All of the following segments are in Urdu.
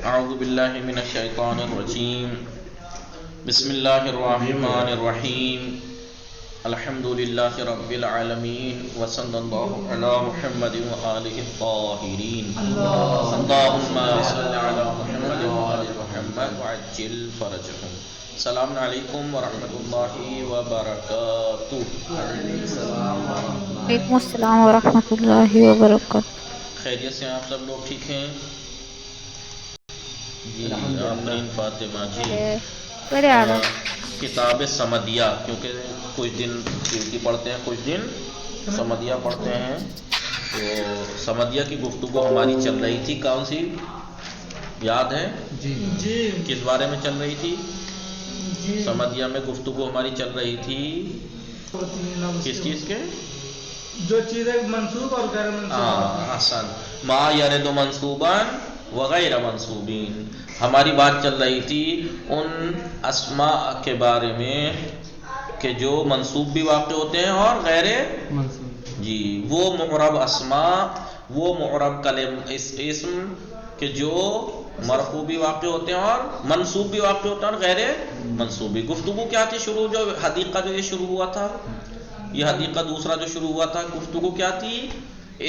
اعوذ باللہ من الشیطان الرجیم بسم اللہ الرحمن الرحیم الحمد للہ رب العالمین وصلی اللہ علی محمد وآلہ الطاہرین اللہم صل علی محمد وآل محمد وعجل فرجہم. السلام علیکم ورحمۃ اللہ وبرکاتہ. وعلیکم السلام ورحمۃ اللہ وبرکاتہ. خیریت سے آپ سب لوگ ٹھیک ہیں؟ جی آفرین فاطمہ جی. کتاب سمدیہ، کیونکہ کچھ دن سیوتی پڑھتے ہیں کچھ دن سمدیہ پڑھتے ہیں، تو سمدیہ کی گفتگو ہماری چل رہی تھی. کون سی یاد ہے؟ جی کس بارے میں چل رہی تھی؟ سمدیہ میں گفتگو ہماری چل رہی تھی کس چیز کے؟ جو چیزیں منصوب اور غیر منصوب. احسن. ما یرد منصوبا وغیر منصوبین. ہماری بات چل رہی تھی ان اسماء کے بارے میں کہ جو منصوب بھی واقع ہوتے ہیں اور غیر منصوب. جی وہ معرب اسماء، وہ معرب اسم کہ جو مرفوع بھی واقع ہوتے ہیں اور منصوب بھی واقع ہوتے ہیں اور غیر منصوب بھی. گفتگو کیا تھی شروع؟ جو حدیقہ جو یہ شروع ہوا تھا، یہ حدیقہ دوسرا جو شروع ہوا تھا، گفتگو کیا تھی؟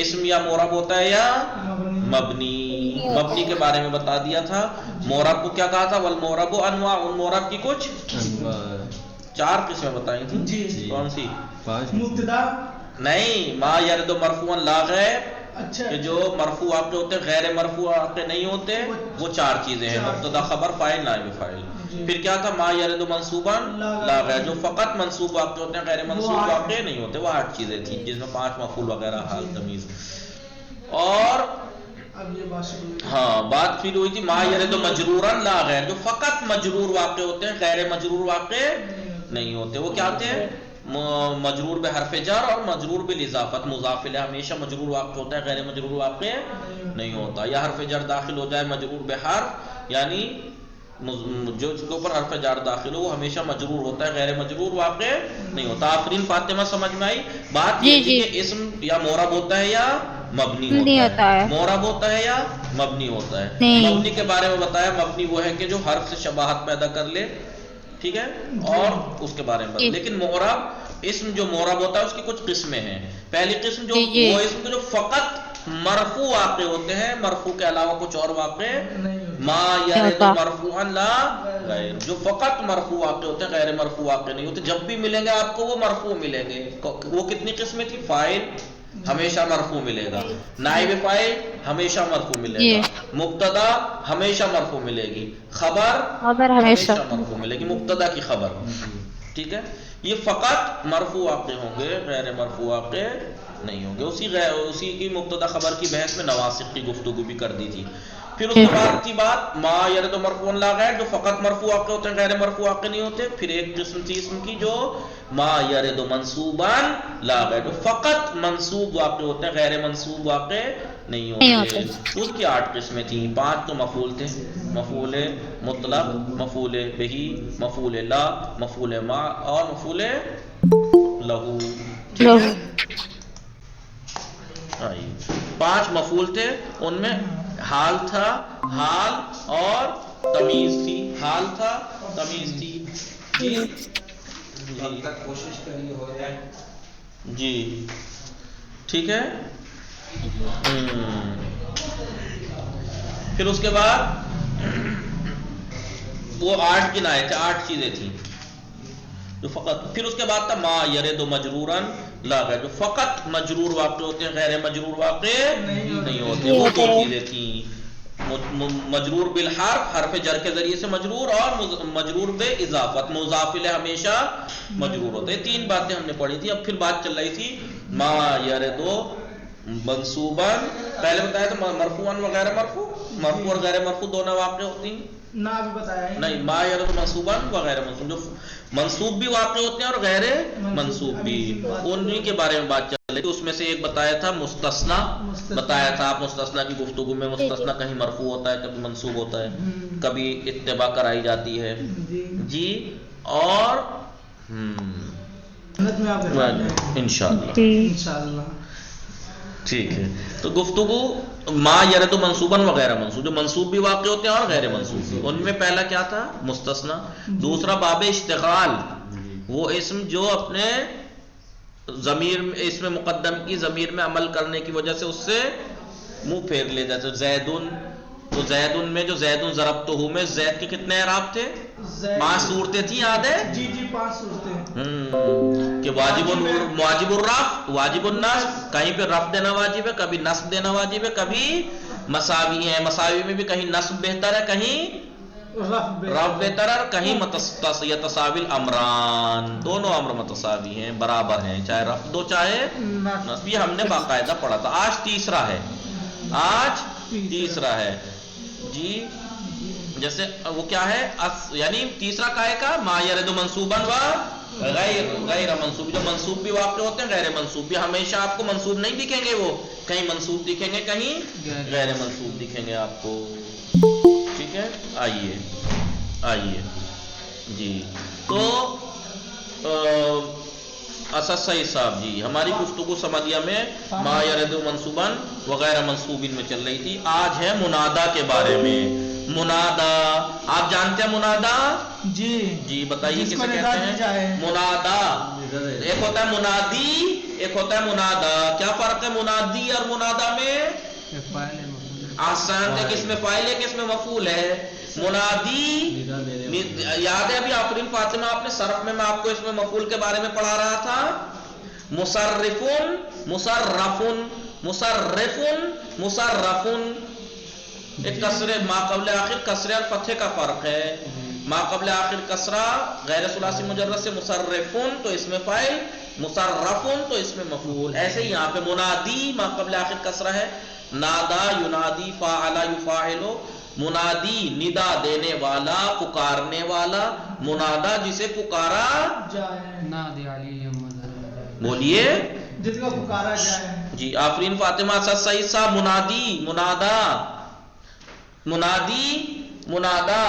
اسم یا معرب ہوتا ہے یا مبنی. مبنی کے بارے میں بتا دیا تھا. معرب کو کیا کہا تھا؟ والمعرب انواع. ان معرب کی کچھ 4 قسمیں بتائی تھیں. جی. کون سی؟ مبتدا نہیں، ما یرد مرفوعا لا غیر، اچھا کہ جو مرفوع واقع ہوتے ہیں غیر مرفوع واقع نہیں ہوتے. وہ 4 چیزیں ہیں: مبتدا، خبر، فاعل، نائب فاعل. پھر کیا تھا؟ ما یرد منصوبا لا غیر، جو فقط منصوب واقع ہوتے ہیں غیر منصوب واقع نہیں ہوتے. وہ 8 چیزیں تھیں جس میں 5 مفعول وغیرہ، حال، تمیز. اور اب یہ بات پھر ہوئی تھی ما یرد مجرورا لا غیر، جو فقط مجرور واقع ہوتے ہیں غیر مجرور واقع نہیں ہوتے. وہ کیا ہوتے ہیں؟ مجرور بحرف جر اور مجرور بالاضافت. مضاف الیہ ہمیشہ مجرور واقع ہوتا ہے، غیر مجرور واقع نہیں ہوتا. یا حرف جر داخل ہو جائے مجرور بحرف، یعنی جو اس کے اوپر حرف جر داخل ہو وہ ہمیشہ مجرور ہوتا ہے، غیر مجرور واقع نہیں ہوتا. آفرین فاطمہ سمجھ میں آئی بات؟ یہ تھی کہ اسم یا معرب ہوتا ہے یا مبنی ہوتا ہے. معرب ہوتا ہے یا مبنی ہوتا ہے. مبنی کے بارے میں بتایا، مبنی وہ ہے کہ جو حرف سے شباہت پیدا کر لے، ٹھیک ہے، اور اس کے بارے میں بتا. لیکن معرب اسم جو معرب ہوتا ہے اس کی کچھ قسمیں ہیں. پہلی قسم جو وہ اسم جو فقط مرفوع واقع ہوتے ہیں، مرفوع کے علاوہ کچھ اور واقع ما یرد مرفوعا لا غیر، جو فقط مرفوع واقع ہوتے ہیں غیر مرفوع واقع نہیں ہوتے. جب بھی ملیں گے آپ کو وہ مرفوع ملیں گے. وہ کتنی قسمیں تھی؟ فاعل ہمیشہ مرفوع ملے گا، نائب فاعل ہمیشہ مرفوع ملے گا، مبتدا ہمیشہ مرفوع ملے گی، خبر ہمیشہ مرفوع ملے گی، مبتدا کی خبر. ٹھیک ہے، یہ فقط مرفوع واقع ہوں گے، غیر مرفوع واقع نہیں ہوں گے. اسی کی مبتدا خبر کی بحث میں نواسخ کی گفتگو بھی کر دی تھی. پھر اس کے بعد کی بات ما یرد مرفوعا لا غیر، جو فقط مرفوع واقع ہوتے ہیں غیر مرفوع واقع نہیں ہوتے. پھر ایک قسم تھی اسم کی جو ما یرد منصوبا لا غیر، جو فقط منصوب واقع ہوتے ہیں غیر منصوب واقع نہیں ہوتے. اس کی 8 قسمیں تھیں. 5 تو مفعول تھے: مفعول مطلق، مفعول بہی، مفعول لا، مفعول ما اور مفعول لہو. ٹھیک ہے، 5 مفعول تھے. ان میں حال تھا، حال اور تمیز تھی. حال تھا، تمیز تھی. جی کوشش کریے ہو جائے. جی ٹھیک ہے. پھر اس کے بعد وہ 8 گنائے تھے، 8 چیزیں تھیں جو فقط. پھر اس کے بعد تھا ما یرد مجرورا لا غیر، جو فقط مجرور واقع ہوتے ہیں غیر مجرور واقع نہیں ہوتے. وہ 2 چیزیں تھیں: مجرور بالحرف، حرف جر کے ذریعے سے مجرور، اور مجرور باضافت، مضاف الیہ ہمیشہ مجرور ہوتے ہیں. 3 باتیں ہم نے پڑھی تھی. اب پھر بات چل رہی تھی ما یرد منصوبا. پہلے بتایا تھا مرفوعا وغیر مرفوع، مرفوع اور غیر مرفوع دونوں واقع ہوتی ہیں. نہ بھی بتایا نہیں، ما یرد منصوبا وغیر منصوب، جو منصوب بھی واقع ہوتے ہیں اور غیر منصوب بھی، انہی کے بارے میں بات چل رہی تھی. اس میں سے ایک بتایا تھا مستثنا. بتایا تھا آپ مستثنا کی گفتگو میں مستثنا کہیں مرفوع ہوتا ہے، کبھی منصوب ہوتا ہے، کبھی اتباع کرائی جاتی ہے. جی اور انشاءاللہ. ٹھیک ہے، تو گفتگو ما یرد منصوباً وغیرہ منصوب، جو منصوب بھی واقع ہوتے ہیں اور غیر منصوب بھی، ان میں پہلا کیا تھا؟ مستثنا۔ دوسرا باب اشتغال، وہ اسم جو اپنے ضمیر اس میں مقدم کی ضمیر میں عمل کرنے کی وجہ سے اس سے منہ پھیر لے جاتے۔ زیدن، تو زیدن میں جو زیدن ضربتہ میں زید کے کتنے اعراب تھے؟ 5 صورتیں تھیں، یاد ہے؟ جی 5 صورتیں کہ واجب الرفع، واجب النصب، کہیں پہ رفع دینا واجب ہے، کبھی نصب دینا واجب ہے، کبھی مساوی ہے، مساوی میں بھی کہیں نصب بہتر ہے، کہیں رفع بہتر ہے، کہیں یتساوی الامران، دونوں امر متساوی ہیں، برابر ہیں، چاہے رفع دو چاہے نصب، یہ ہم نے باقاعدہ پڑھا تھا۔ آج تیسرا ہے، آج تیسرا ہے جی، جیسے وہ کیا ہے، یعنی تیسرا کائے کا ما یرد منصوباً و غیر منصوب، جو منصوب بھی واقع ہوتے ہیں غیر منصوب بھی، ہمیشہ آپ کو منصوب نہیں دکھیں گے، وہ کہیں منصوب دکھیں گے، کہیں غیر منصوب دکھیں گے آپ کو، ٹھیک ہے۔ آئیے آئیے جی، تو صحیح صاحب جی، ہماری گفتگو سمدیہ میں ما یرد منصوباً وغیر منصوب میں چل رہی تھی، آج ہے منادا کے بارے میں۔ منادا آپ جانتے ہیں منادا؟ جی جی بتائیے کسے کہتے ہیں؟ منادا، ایک ہوتا ہے منادی، ایک ہوتا ہے منادا، کیا فرق ہے منادی اور منادا میں؟ آسان ہے، کس میں فاعل ہے کس میں مفعول ہے؟ منادی یاد ہے ابھی آفرین فاطمہ آپ نے صرف میں آپ کو اس میں مفعول کے بارے میں پڑھا رہا تھا، مصرفن مصرفن مصرفن مصرفن، ایک کسرے ما قبل آخر کسرے اور فتحے کا فرق ہے، ما قبل آخر کسرہ غیر ثلاثی مجرد سے مصرفن تو اس میں فاعل، مصرفن تو اس میں مفعول، ایسے ہی یہاں پہ منادی ما قبل آخر کسرہ ہے، نادا ینادی فاعل یفاعلو، منادی ندا دینے والا پکارنے والا، منادا جسے پکارا جائے، بولیے جس کا پکارا جائے جی، آفرین فاطمہ سعید صاحب، منادی منادا، منادی منادا،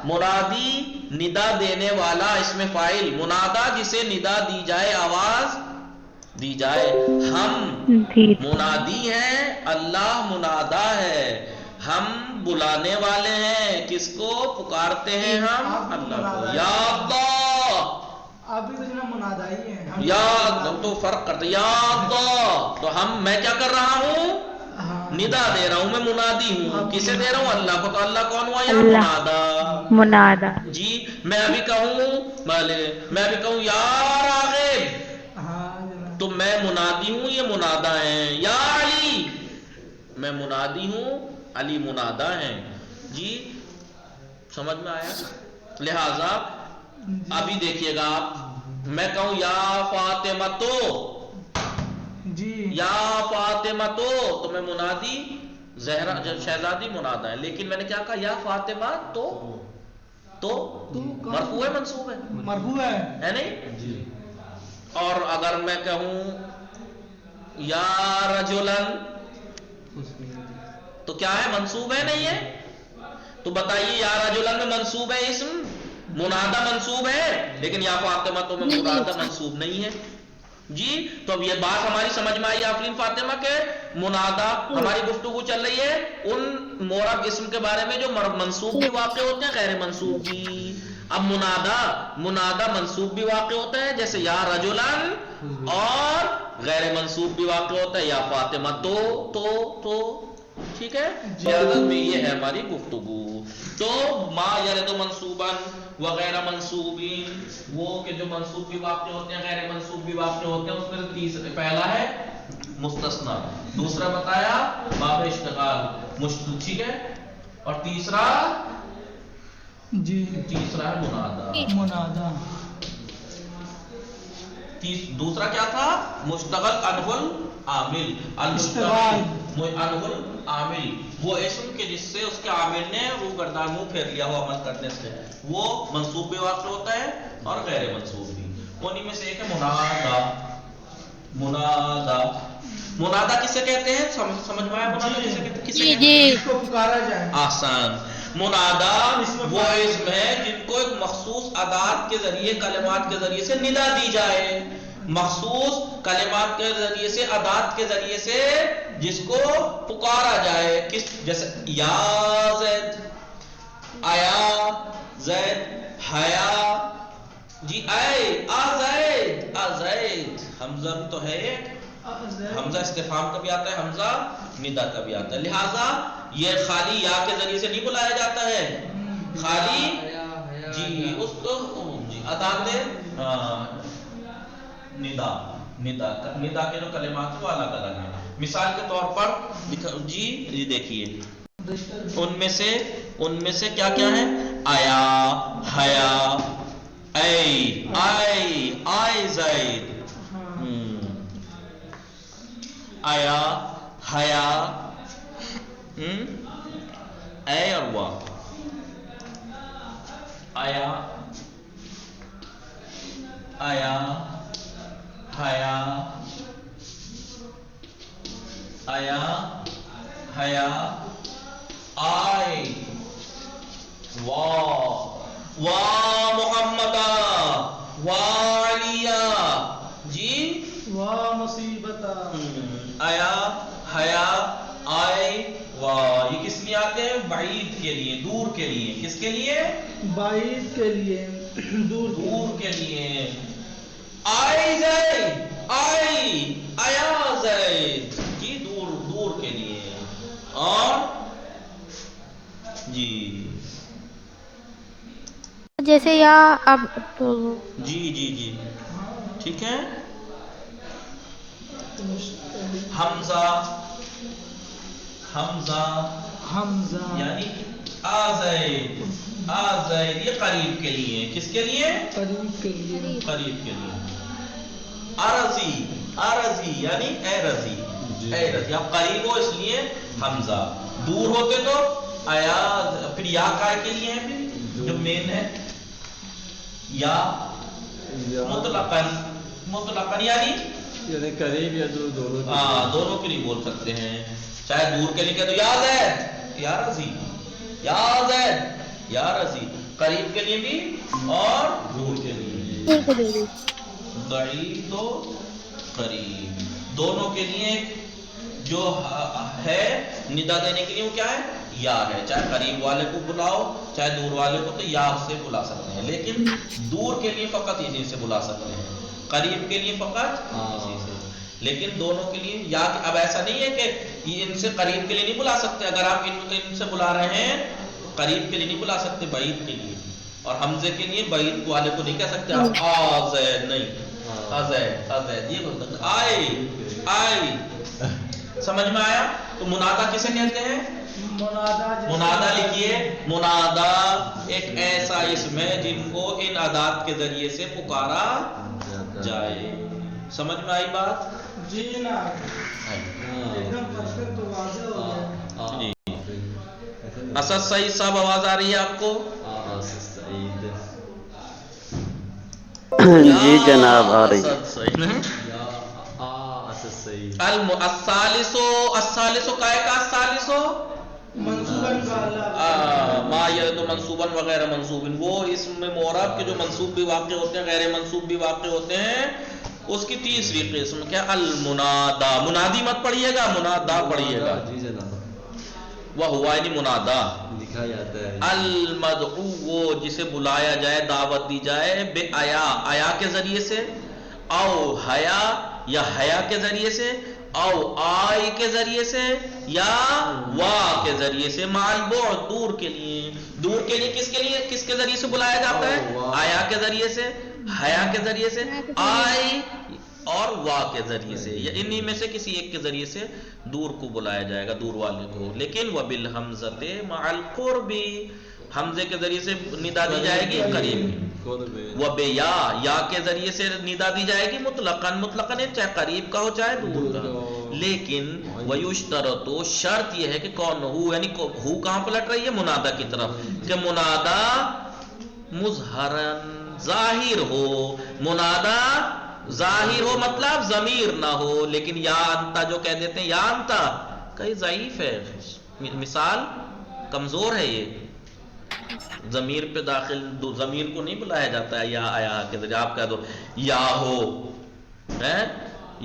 منادی ندا دینے والا اس میں فاعل، منادا جسے ندا دی جائے آواز دی جائے، ہم منادی ہیں، اللہ منادا ہے، ہم بلانے والے ہیں، کس کو پکارتے ہیں ہم؟ اللہ کو، یا اللہ، آپ بھی تو منادا ہی ہیں، یا تو فرق کرتے، یا اللہ، تو ہم میں کیا کر رہا ہوں؟ ندا دے رہا ہوں، میں منادی ہوں، کسے دے رہا ہوں؟ اللہ کو، تو اللہ کون ہوا یہاں؟ منادا، منادا جی، میں ابھی کہوں یا راغب تو میں منادی ہوں، یہ منادا ہیں، یا علی میں منادی ہوں، علی منادا ہیں، جی سمجھ میں آیا؟ لہذا ابھی دیکھیے گا آپ، میں کہوں یا فاطمہ جی، یا فاطمہ تو میں منادی زہرا شہزادی منادا ہے، لیکن میں نے کیا کہا؟ یا فاطمہ تو مرفوع ہے منصوب ہے؟ مرفوع ہے نہیں؟ اور اگر میں کہوں یا رجلن تو کیا ہے؟ منصوب ہے نہیں ہے؟ تو بتائیے یا رجلن میں منصوب ہے اسم، منادہ منصوب ہے، لیکن یا فاطمہ تو میں منادہ منصوب نہیں ہے، جی۔ تو اب یہ بات ہماری سمجھ میں آئی آفرین فاطمہ کے، منادہ ہماری گفتگو چل رہی ہے ان مورب اسم کے بارے میں جو منصوب بھی واقع ہوتے ہیں غیر منصوب بھی۔ اب منادہ منصوب بھی واقع ہوتا ہے جیسے یا رجلن، اور غیر منصوب بھی واقع ہوتا ہے یا فاطمہ تو ٹھیک ہے، یہ ہے ہماری گفتگو۔ تو ما یرد منصوباً وغیر منصوبین، وہ کہ جو منصوب بھی واقع ہوتے ہیں غیر منصوب بھی واقع ہوتے ہیں، اس میں پہلا ہے مستثنا، دوسرا بتایا باب اشتغال، ٹھیک ہے، اور تیسرا ہے منادا، دوسرا کیا تھا؟ مشتغل عنہ العامل، المشتغل عنہ العامل، وہ اسم کے جس سے اس کے عامل نے روح گردان منہ پھیر لیا ہوا عمل کرنے سے، وہ منصوب بھی واقع ہوتا ہے اور غیر منصوب بھی، انہی میں سے ایک ہے منادا کسے کہتے ہیں؟ سمجھ میں آیا منادا کسے کہتے ہیں؟ جس کو پکارا جائے، آسان، منادا وہ اسم ہے جن کو ایک مخصوص ادات کے ذریعے، کلمات کے ذریعے سے ندا دی جائے، مخصوص کلمات کے ذریعے سے، ادات کے ذریعے سے جس کو پکارا جائے، کس جیسے یا زید، آیا زید، حیا جی، اے آ زید، آ زید، حمزہ بھی تو ہے ایک، حمزہ استفہام کا بھی آتا ہے، حمزہ ندا کا بھی آتا ہے، لہٰذا یہ خالی یا کے ذریعے سے نہیں بلایا جاتا ہے، خالی جی اس کو جی ادات ندا کے جو کلمات وہ الگ الگ ہیں۔ مثال کے طور پر جی یہ دیکھیے ان میں سے کیا کیا ہے، آیا، حیا، آئے زید، آیا، حیا، اے اور وا، آیا، حیا، آیا، حیا، آئے، وا محمدہ، وا علیہ جی، واہ مصیبتہ، آیا، حیا، آئے، واہ، یہ کس لیے آتے ہیں، بعید کے لیے، دور کے لیے، کس کے لیے، بعید کے لیے، دور کے لیے، آئے زید، آیا زید جی، دور کے لیے، اور جی جیسے یا اب جی جی جی ٹھیک ہے، حمزہ یعنی آزید، یہ قریب کے لیے، کس کے لیے، قریب کے لیے، قریب کے لیے، ارضی یعنی اے رضی، اب قریب ہو اس لیے حمزہ، دور ہوتے تو آیا، پھر یا کائے کے لیے ہے، پھر جو مین ہے یا مطلقاً یعنی قریب یا دور دونوں کے لیے بول سکتے ہیں، چاہے دور کے لیے کہ تو یا زید، یا رضی، یا زید، یا رضی، قریب کے لیے بھی اور دور کے لیے، بعید و قریب دونوں کے لیے جو ہے ندا دینے کے لیے وہ کیا ہے، یا ہے، چاہے قریب والے کو بلاؤ چاہے دور والے کو تو یا سے بلا سکتے ہیں، لیکن دور کے لیے فقط اسی سے بلا سکتے ہیں، قریب کے لیے فقط اسی سے، لیکن دونوں کے لیے یا، اب ایسا نہیں ہے کہ ان سے قریب کے لیے نہیں بلا سکتے، اگر آپ ان سے بلا رہے ہیں قریب کے لیے نہیں بلا سکتے، بعید کے لیے، اور حمزے کے لیے بعید والے کو نہیں کہہ سکتے آپ آزید، نہیں آزید، یہ بولتے آئے، سمجھ میں آیا؟ تو منادا کسے کہتے ہیں، منادا لکھیے، منادا ایک ایسا اسم ہے جن کو ان ادات کے ذریعے سے پکارا جائے، سمجھ میں آئی بات؟ جی نا، ایک دم پرفیکٹ واضح ہو گیا۔ اسد سعید صاحب آواز آ رہی ہے آپ کو؟ جی جناب آ رہی ہے۔ الثالثو کائے کا الثالثو، منصوباً کا اللہ، ما یرد منصوباً وغیر منصوبن، وہ اسم معرب کے جو منصوب بھی واقع ہوتے ہیں غیر منصوب بھی واقع ہوتے ہیں، اس کی تیسری قسم کیا، المنادا، منادی مت پڑھیے گا، منادا پڑھیے گا، جی جناب، وہ ہوا یعنی منادا، لکھا جاتا ہے، المدعو وہ جسے بلایا جائے، دعوت دی جائے، بے آیا کے ذریعے سے، او حیا یا حیا کے ذریعے سے، او آئی کے ذریعے سے، یا وا کے ذریعے سے، مال بعد دور کے لیے کس کے ذریعے سے بلایا جاتا ہے، آیا کے ذریعے سے، حیا کے ذریعے سے، آئی اور وا کے ذریعے سے، یا انہی میں سے کسی ایک کے ذریعے سے دور کو بلایا جائے گا، دور والے کو، لیکن وبالحمزۃ مع القرب، حمزے کے ذریعے سے ندا دی جائے گی قریب، یا کے ذریعے سے ندا دی جائے گی مطلقاً چاہے قریب کا ہو چاہے دور کا، لیکن ویشترط، شرط یہ ہے کہ کون ہو، یعنی ہو کہاں پلٹ رہی ہے، منادا کی طرف، کہ منادا مظہرن ظاہر ہو، منادا ظاہر ہو مطلب ضمیر نہ ہو، لیکن یا انتا جو کہہ دیتے ہیں یا انتا کہیں ضعیف ہے، مثال کمزور ہے، یہ ضمیر پہ داخل، ضمیر کو نہیں بلایا جاتا ہے یا آیا کے ذریعے، آپ کہہ دو یا ہو، ہے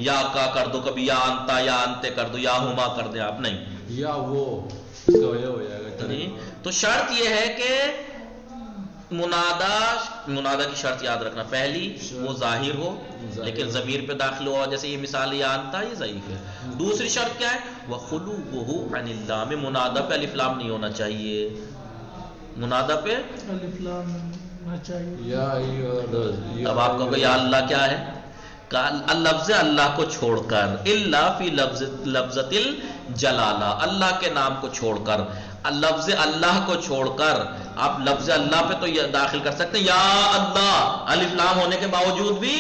یا کا کر دو، کبھی یا انتا یا انتے کر دو، یا ہما کر دیں آپ، نہیں. یا وہ اس کا یہ ہو جائے گا. جی تو شرط یہ ہے کہ منادہ کی شرط یاد رکھنا، پہلی وہ ظاہر ہو لیکن ضمیر پہ داخل ہوا، جیسے یہ مثال یا انتا، یہ ضعیف ہے. دوسری شرط کیا ہے؟ وَخُلُوهُ عَنِ اللام، منادہ پہ الف لام نہیں ہونا چاہیے، منادہ پہ الف لام ہونا چاہیے. یا ایھا. اب آپ کہو گے یا اللہ کیا ہے؟ لفظ اللہ کو چھوڑ کر، الا فی لفظۃ الجلالہ، اللہ کے نام کو چھوڑ کر، لفظ اللہ کو چھوڑ کر آپ لفظ اللہ پہ تو یہ داخل کر سکتے ہیں یا اللہ، الف لام ہونے کے باوجود بھی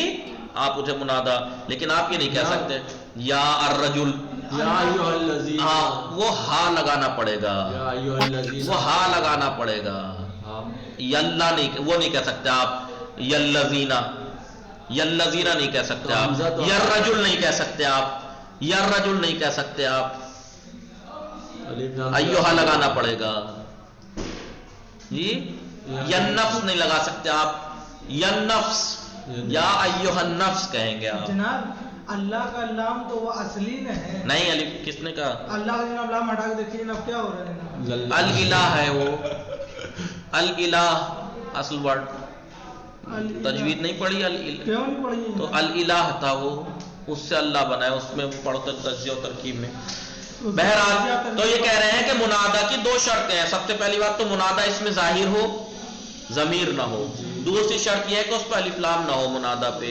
آپ اسے منادہ، لیکن آپ یہ نہیں کہہ سکتے یا الرجل، یا ایھا الذین. ہاں وہ ہا لگانا پڑے گا، یا ایھا الذین. وہ ہا لگانا پڑے گا. یلہ نہیں، وہ نہیں کہہ سکتے آپ یلذینا، یلذینا نہیں کہہ سکتے آپ، یررجل نہیں کہہ سکتے آپ، یررجل نہیں کہہ سکتے آپ، ایھا لگانا پڑے گا. جی ینفس نہیں لگا سکتے آپ، ینفس، یا ایھا النفس کہیں گے آپ. جناب اللہ کا لام تو وہ اصلی میں ہے. نہیں الف کس نے کہا؟ اللہ کا جناب لام ہٹا کے دیکھیے جناب کیا ہو رہا ہے جناب. الالہ ہے وہ، الالہ اصل ورڈ، تجوید نہیں پڑھی الالہ، کیوں نہیں پڑھی ہے؟ تو الالہ تھا وہ، اس سے اللہ بنا ہے، اس میں پڑھتے تجزیہ و ترکیب میں. بہرحال تو یہ کہہ رہے ہیں کہ منادہ کی دو شرطیں ہیں. سب سے پہلی بات تو منادہ اس میں ظاہر ہو، ضمیر نہ ہو. دوسری شرط یہ ہے کہ اس پہ الف لام نہ ہو منادہ پہ.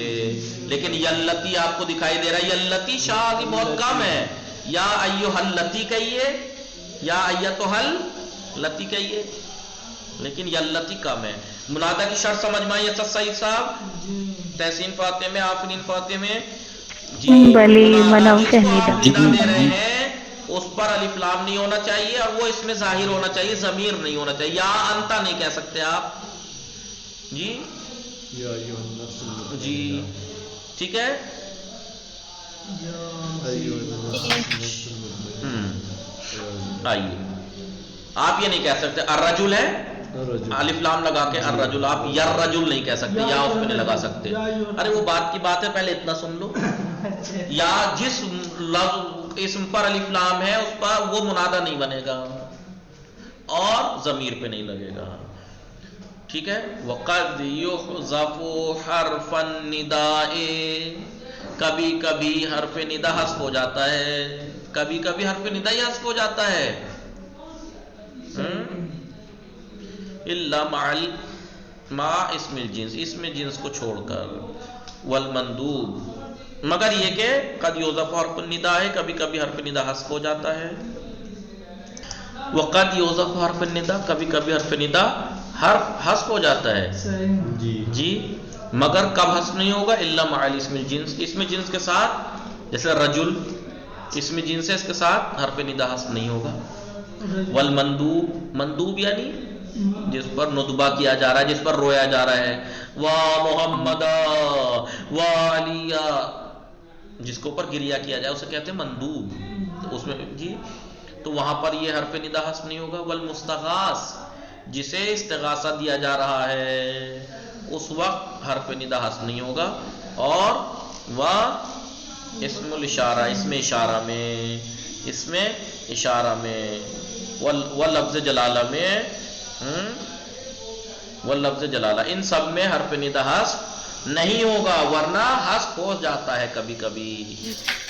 لیکن یلتی آپ کو دکھائی دے رہا ہے، یلتی شاذ بہت کم ہے. یا ایھا اللتی کہیے، یا ایھا اللتی کہیے، لیکن یلتی کم ہے. منادہ کی شرط سمجھ میں آئی ہے سعید صاحب؟ تحسین فاتح میں، آفرین فاتح میں. جی بلی منادہ منو جس کو آپ شہیدہ. ندا دے رہے ہیں اس پر الف لام نہیں ہونا چاہیے، اور وہ اس میں ظاہر ہونا چاہیے، ضمیر نہیں ہونا چاہیے. یا انتا نہیں کہہ سکتے آپ. جی یا ایھا النفس. جی ٹھیک ہے. آئیے آپ یہ نہیں کہہ سکتے الرجل ہے الف لام لگا کے الرجل، آپ یررجل نہیں کہہ سکتے، یا اس پہ نہیں لگا سکتے. ارے وہ بات کی بات ہے، پہلے اتنا سن لو. یا جس لفظ اسم پر الف لام ہے اس پر وہ منادہ نہیں بنے گا اور ضمیر پہ نہیں لگے گا. ٹھیک ہے. وقد یحذف حرف النداء، کبھی کبھی حرف ندا حذف ہو جاتا ہے، کبھی کبھی حرف ندا ہی حذف ہو جاتا ہے. الا مع اسم الجنس، اسم جنس کو چھوڑ کر. والمندوب، مگر یہ کہ قد یحذف حرف النداء ہے، کبھی کبھی حرف ندا حذف ہو جاتا ہے. وقد یحذف حرف النداء، کبھی کبھی حرف ندا حذف ہو جاتا ہے. جی مگر کب حذف نہیں ہوگا؟ الا مع اسم الجنس، اسم جنس کے ساتھ. جیسے رجل اسم جنس ہے، اس کے ساتھ حرف ندا حذف نہیں ہوگا. والمندوب، مندوب یعنی جس پر ندبہ کیا جا رہا ہے، جس پر رویا جا رہا ہے. وا محمدا وا علیہ، جس کے اوپر گریا کیا جائے اسے کہتے ہیں مندوب. تو اس میں جی تو وہاں پر یہ حرف ندا حذف نہیں ہوگا. والمستغاث، جسے استغاثہ دیا جا رہا ہے اس وقت حرف ندا حذف نہیں ہوگا. اور وہ اسم الاشارہ، اسم اشارہ میں، اسم اشارہ میں، واللفظ جلالہ میں، واللفظ جلالہ، ان سب میں حرف ندا حذف نہیں ہوگا، ورنہ حذف ہو جاتا ہے کبھی کبھی.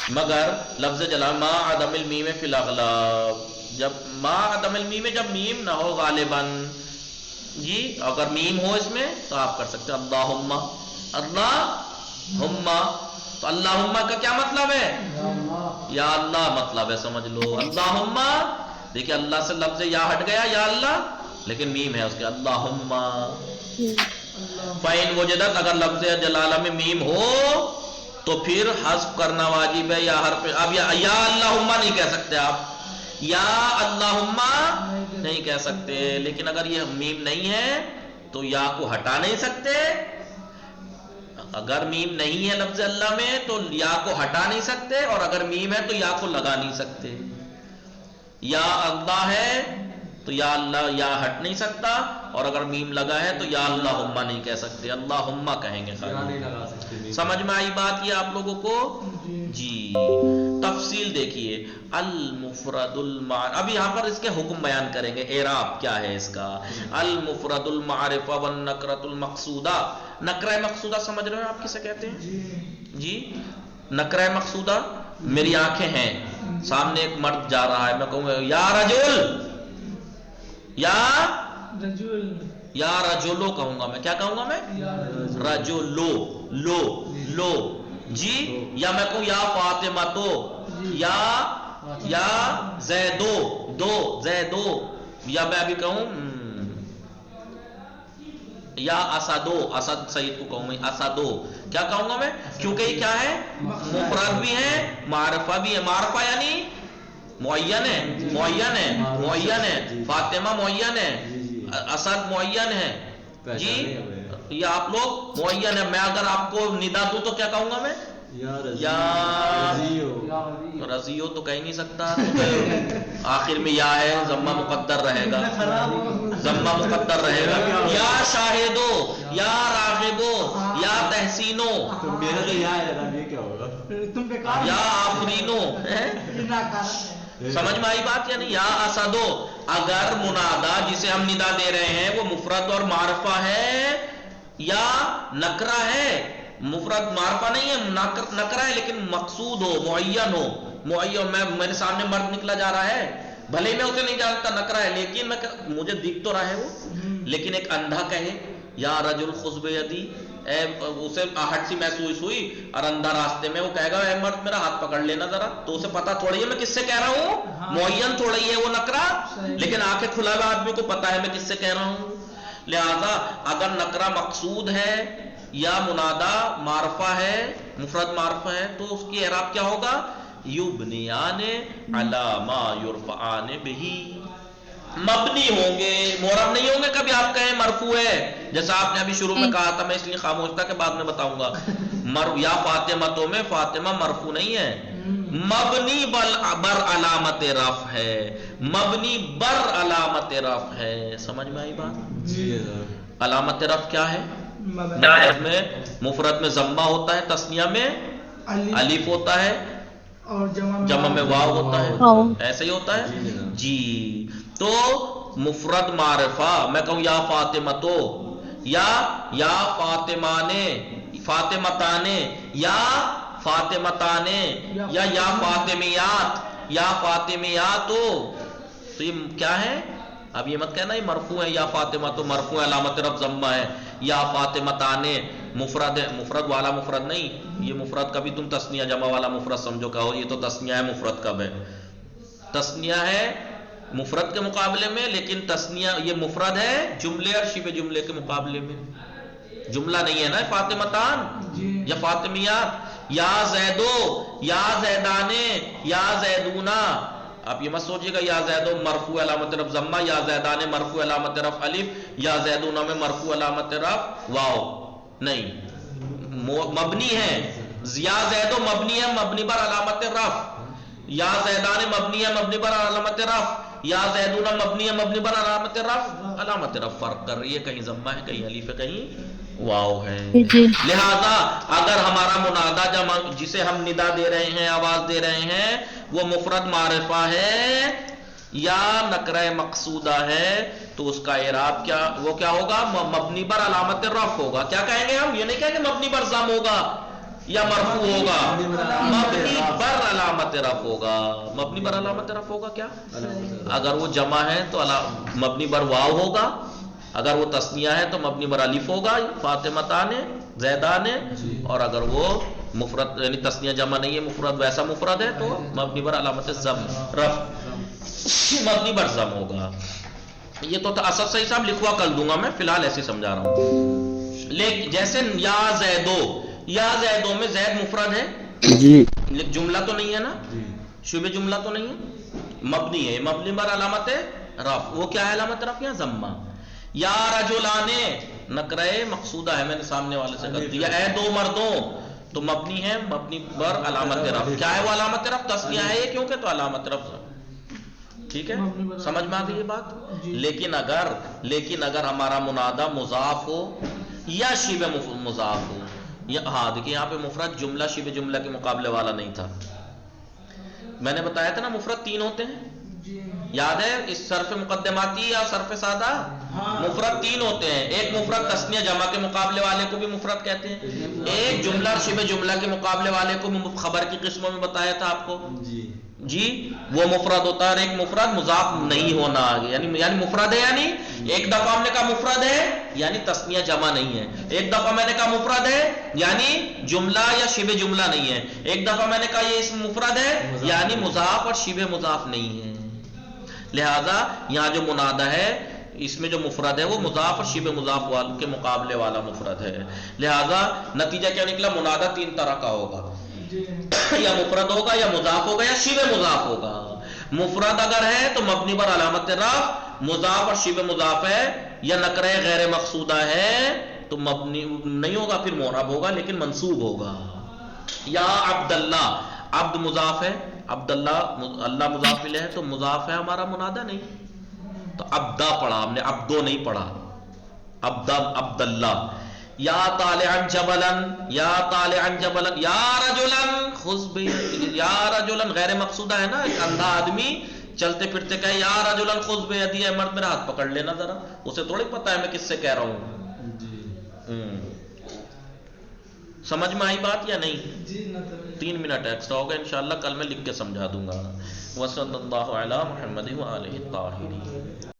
مگر لفظ جلالہ ما عدم المیم فی الاغلب، جب ما عدم المیم میں جب میم نہ ہو غالباً، جی اگر میم ہو اس میں تو آپ کر سکتے ہیں اللہم، اللہم. تو اللہم کا کیا مطلب ہے؟ یا اللہ مطلب ہے، سمجھ لو. اللہم، دیکھیں اللہ سے لفظ یا ہٹ گیا، یا اللہ، لیکن میم ہے اس کے اللہم. فَإِنْ وُجِدَتْ، اگر لفظ جلالہ میں میم ہو تو پھر حذف کرنا واجب ہے. یا حرف، اب یا اللہم نہیں کہہ سکتے آپ، یا اللہم نہیں کہہ سکتے. لیکن اگر یہ میم نہیں ہے تو یا کو ہٹا نہیں سکتے. اگر میم نہیں ہے لفظ اللہ میں تو یا کو ہٹا نہیں سکتے، اور اگر میم ہے تو یا کو لگا نہیں سکتے. یا اللہ ہے تو یا اللہ یا ہٹ نہیں سکتا، اور اگر میم لگا ہے تو یا اللہم نہیں کہہ سکتے، اللہم کہیں گے یا نہیں لگا سکتے. سمجھ میں آئی بات یہ آپ لوگوں کو؟ جی تفصیل دیکھیے. المفرد اب یہاں پر اس کے حکم بیان کریں گے، اعراب کیا ہے اس کا. المفرد المعرفہ والنکرۃ المقصودہ. نکرہ مقصودہ سمجھ رہے ہیں آپ کسے کہتے ہیں؟ جی نکرہ مقصودہ، میری آنکھیں ہیں، سامنے ایک مرد جا رہا ہے، میں کہوں گا یا رجل، یا رجلو کہوں گا میں. کیا کہوں گا میں؟ رجلو، لو جی. یا میں کہوں یا فاطمہ تو، یا زیدو، زیدو. یا میں ابھی کہوں یا اسدو، اسد سعید کو کہوں میں اسدو. کیا کہوں گا میں؟ کیونکہ یہ کیا ہے؟ مفرد بھی ہے، معرفہ بھی ہے. معرفہ یعنی معین ہے، فاطمہ معین ہے، اسد معین ہے. جی یہ آپ لوگ معین ہے. میں اگر آپ کو ندا دوں تو کیا کہوں گا میں؟ یا رضیو تو کہہ نہیں سکتا، آخر میں یا ہے، ضمہ مقدر رہے گا، ضمہ مقدر رہے گا. یا شاہدو، یا راغبو، یا تحسینو، یا آفرینو. سمجھ میں آئی بات یا نہیں؟ یا اسدو. اگر منادا جسے ہم ندا دے رہے ہیں وہ مفرد اور معرفہ ہے یا نکرہ ہے، مفرد معرفہ نہیں ہے، نکرہ ہے لیکن مقصود ہو، معین ہو. معین میرے سامنے مرد نکلا جا رہا ہے، بھلے میں اسے نہیں جانتا، نکرہ ہے، لیکن مجھے دکھ تو رہا ہے وہ. لیکن ایک اندھا کہے یا رجل خذ بیدی، اسے آہٹ سی محسوس ہوئی اور اندھا راستے میں وہ کہے گا اے مرد میرا ہاتھ پکڑ لینا ذرا، تو اسے پتا تھوڑی ہے میں کس سے کہہ رہا ہوں، معین تھوڑی ہے وہ نکرہ. لیکن آنکھیں کھلا ہوا آدمی کو پتا ہے میں کس سے کہہ رہا ہوں. لہذا اگر نکرہ مقصود ہے یا منادا معرفہ ہے، مفرد معرفہ ہے، تو اس کی اعراب کیا ہوگا؟ یبنیان علی ما یرفعان بہ. مبنی ہوں گے، معرب نہیں ہوں گے. کبھی آپ کہیں مرفوع ہے، جیسا آپ نے ابھی شروع میں کہا تھا، میں اس لیے خاموش تھا کہ بعد میں بتاؤں گا. یا فاطمہ میں فاطمہ مرفوع نہیں ہے، مبنی بر علامت رفع ہے، مبنی بر علامت رفع ہے. سمجھ میں آئی بات؟ علامت رفع کیا ہے؟ مفرد میں ضمہ ہوتا ہے، تثنیہ میں الف ہوتا ہے، اور جمع میں واو ہوتا ہے. ایسے ہی ہوتا ہے جی. تو مفرد معرفہ میں کہوں یا فاطمہ تو، یا فاطمانے، فاطمتانے، یا فاطمتانے، یا فاطمیات، یا فاطمیاتو. تو یہ کیا ہے؟ اب یہ مت کہنا یہ مرفوع ہے، یا فاطمہ تو مرفوع ہے، علامت رفع ضمہ ہے. یا فاطمتانے مفرد ہے، مفرد والا مفرد نہیں. یہ مفرد کبھی تم تثنیہ جمع والا مفرد سمجھو، کہو یہ تو تثنیہ ہے، مفرد کب ہے؟ تثنیہ ہے مفرد کے مقابلے میں، لیکن تثنیہ یہ مفرد ہے جملے اور شبہ جملے کے مقابلے میں. جملہ نہیں ہے نا فاطمتان یا فاطمیات. یا زیدو، یا زیدانے، یا زیدونا. آپ یہ مت سوچیے گا یا زیدو مرفوع علامت رفع ضمہ، یا زیدانے مرفوع علامت رفع الف، یا زیدونا میں مرفوع علامت رفع واو. نہیں، مبنی ہے. یا زیدو مبنی ہے، مبنی پر علامت رفع. یا زیدانے مبنی ہے، مبنی پر علامت رفع. یا زیدونا مبنی ہے، مبنی پر علامت رفع. علامت رفع فرق کر رہی ہے، کہیں ضمہ ہے، کہیں الف ہے، کہیں واو ہے. لہذا اگر ہمارا منادا جسے ہم ندا دے رہے ہیں، آواز دے رہے ہیں، وہ مفرد معرفہ ہے یا نکرہ مقصودہ ہے، تو اس کا اعراب کیا، وہ کیا ہوگا؟ مبنی پر علامت رفع ہوگا. کیا کہیں گے ہم؟ یہ نہیں کہیں گے مبنی پر ضم ہوگا یا مرفوع ہوگا، مبنی پر علامت رفع ہوگا. مبنی پر علامت رفع ہوگا کیا؟ اگر وہ جمع ہے تو مبنی پر واو ہوگا، اگر وہ تثنیہ ہے تو مبنی پر الف ہوگا، فاطمتان، زیدان. اور اگر وہ مفرد یعنی تثنیہ جمع نہیں ہے، مفرد ویسا مفرد ہے، تو مبنی پر علامت ضم رفع، مبنی پر ضم ہوگا. یہ تو اسد صحیح صاحب لکھوا کر دوں گا میں، فی الحال ایسے سمجھا رہا ہوں. لیکن جیسے یا زیدو، یا زیدو میں زید مفرد ہے جی، جملہ تو نہیں ہے نا، شبہ جملہ تو نہیں ہے، مبنی ہے، مبنی پر علامت رفع. وہ کیا ہے علامت رفع؟ یا ضمہ. یا رجلانے نکرہ مقصودہ ہے، میں نے سامنے والے سے کر دیا. اے دو مردوں، تو مبنی ہے، مبنی پر علامت رفع. کیا ہے وہ علامت رفع؟ تثنیہ ہے یہ، کیونکہ تو علامت رفع. ٹھیک ہے، سمجھ میں آ گئی یہ بات. لیکن اگر ہمارا منادہ مضاف ہو یا شبہ مضاف ہو، ہاں دیکھیں یہاں پہ مفرد جملہ شبہ جملہ کے مقابلے والا نہیں تھا. میں نے بتایا تھا نا مفرد 3 ہوتے ہیں، یاد ہے؟ اس صرف مقدماتی یا صرف سادہ مفرد 3 ہوتے ہیں. ایک مفرد تثنیہ جمع کے مقابلے والے کو بھی مفرد کہتے ہیں، ایک جملہ اور شبہ جملہ کے مقابلے والے کو بھی خبر کی قسموں میں بتایا تھا آپ کو جی، وہ مفرد ہوتا ہے. اور ایک مفرد مضاف نہیں ہونا آگے، یعنی مفرد ہے، یعنی ایک دفعہ ہم نے کہا مفرد ہے یعنی تثنیہ جمع نہیں ہے، ایک دفعہ میں نے کہا مفرد ہے یعنی جملہ یا شبہ جملہ نہیں ہے، ایک دفعہ میں نے کہا یہ اسم مفرد ہے یعنی مضاف اور شبہ مضاف نہیں ہے. لہذا یہاں جو منادہ ہے اس میں جو مفرد ہے وہ مضاف اور شبہ مضاف کے مقابلے والا مفرد ہے. لہذا نتیجہ کیا نکلا؟ منادہ 3 طرح کا ہوگا، یا مفرد ہوگا یا مضاف ہوگا یا شبہ مضاف ہوگا. مفرد اگر ہے تو مبنی پر علامت رفع، مضاف اور شبہ مضاف ہے یا نکرہ غیر مقصودہ ہے تو مبنی نہیں ہوگا، پھر معرب ہوگا لیکن منصوب ہوگا. یا عبداللہ، عبد مضاف ہے، عبداللہ اللہ مضاف الیہ ہے تو مضاف ہے ہمارا، منادہ نہیں. تو عبدہ پڑھا ہم نے، عبدو نہیں پڑھا، عبداللہ. یا طالعا جبلن، یا طالعا جبلن، یا رجلن خذ بیدی، یا رجلن غیر مقصودہ ہے نا. ایک اندھا آدمی چلتے پھرتے کہے یا رجلن خذ بیدی، اے مرد میرا ہاتھ پکڑ لینا ذرا، اسے تھوڑی پتہ ہے میں کس سے کہہ رہا ہوں. سمجھ میں آئی بات یا نہیں؟ 3 منٹ ایکسٹرا ہوگا، انشاءاللہ کل میں لکھ کے سمجھا دوں گا. وصلی اللہ علی محمد وآلہ الطاہرین.